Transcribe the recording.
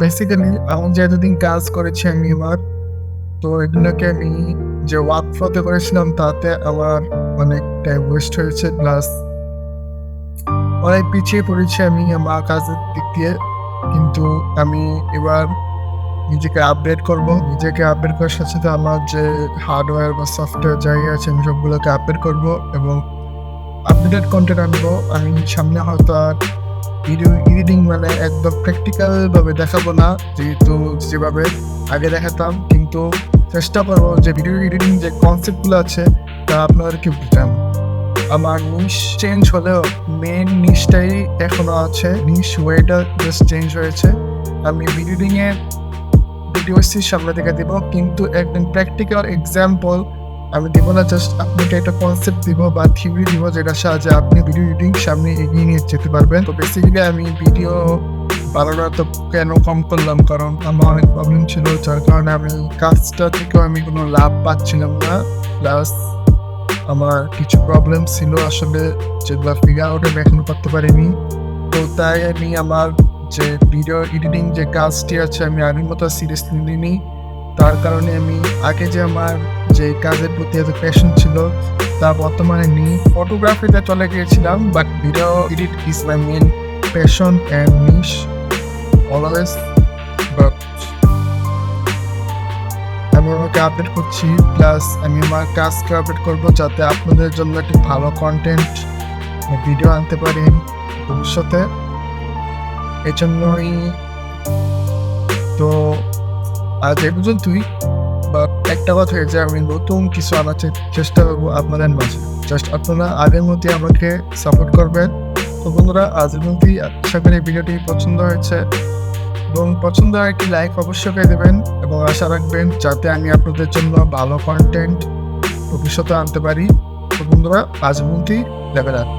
Basically আমি যে এতদিন কাজ করেছি আমি এবার, তো এগুলোকে আমি যে ওয়ার্ক ফ্লোতে করেছিলাম তাতে আমার অনেক টাইম ওয়েস্ট হয়েছে, প্লাস অনেক পিছিয়ে পড়েছি আমি আমার কাজের দিক দিয়ে। কিন্তু আমি এবার নিজেকে আপডেট করব। নিজেকে আপডেট করার সাথে সাথে আমার যে হার্ডওয়্যার বা সফটওয়্যার জায়গা আছে আমি সবগুলোকে আপডেট করব এবং আপডেটেড কন্টেন্ট আনবো। আমি সামনে হয়তো আর ভিডিও এডিটিং মানে একদম প্র্যাকটিক্যালভাবে দেখাবো না, যেহেতু যেভাবে আগে দেখাতাম, কিন্তু চেষ্টা করবো যে ভিডিও এডিটিং যে কনসেপ্টগুলো আছে তা আপনাদেরকে বুঝান। আমার নিশ চেঞ্জ হলেও মেন নিশটাই এখনো আছে, নিশ ওয়েটা জাস্ট চেঞ্জ হয়েছে। আমি ভিডিও এডিটিংয়ের ভিডিওসটির সামনে থেকে দেব, কিন্তু একদম প্র্যাকটিক্যাল এক্সাম্পল আমি দেবো না। জাস্ট আপনাকে একটা কনসেপ্ট দিব বা থিওরি দিব, যেটার সাহায্যে আপনি ভিডিও এডিটিং সামনে এগিয়ে নিয়ে যেতে পারবেন। তো বেসিক্যালি আমি ভিডিও বানানো তো কেন কম করলাম, কারণ আমার অনেক প্রবলেম ছিল, যার কারণে আমি কাজটা থেকেও আমি কোনো লাভ পাচ্ছিলাম না। প্লাস আমার কিছু প্রবলেম ছিল আসলে, যেগুলো ফিগার আউট আমি এখনো করতে পারিনি। তো তাই আমি আমার যে ভিডিও এডিটিং যে কাজটি আছে আমি আগের মতো সিরিয়াসলি নিইনি। তার কারণে আমি আগে যে আমার যে কাজের প্রতি এত প্যাশন ছিল তা বর্তমানে নেই। ফটোগ্রাফিতে চলে গিয়েছিলাম, but video edit is my main passion and niche always. But আমি আমাকে আপডেট করছি, প্লাস আমি আমার কাজকে আপডেট করবো যাতে আপনাদের জন্য একটি ভালো কন্টেন্ট ভিডিও আনতে পারি ভবিষ্যতে। এই জন্যই তো আজ এই পর্যন্তই। বা একটা কথা যে আমি নতুন কিছু আনার চেষ্টা করবো আপনাদের মাঝে। জাস্ট আপনারা আগের মধ্যে আমাকে সাপোর্ট করবেন। তো বন্ধুরা, আজের মধ্যেই আশা করি ভিডিওটি পছন্দ হয়েছে, এবং পছন্দ হয় একটি লাইক অবশ্যই করে দেবেন এবং আশা রাখবেন যাতে আমি আপনাদের জন্য ভালো কন্টেন্ট ভবিষ্যতে আনতে পারি। তো বন্ধুরা, আজ মধ্যেই লেভেল আপ।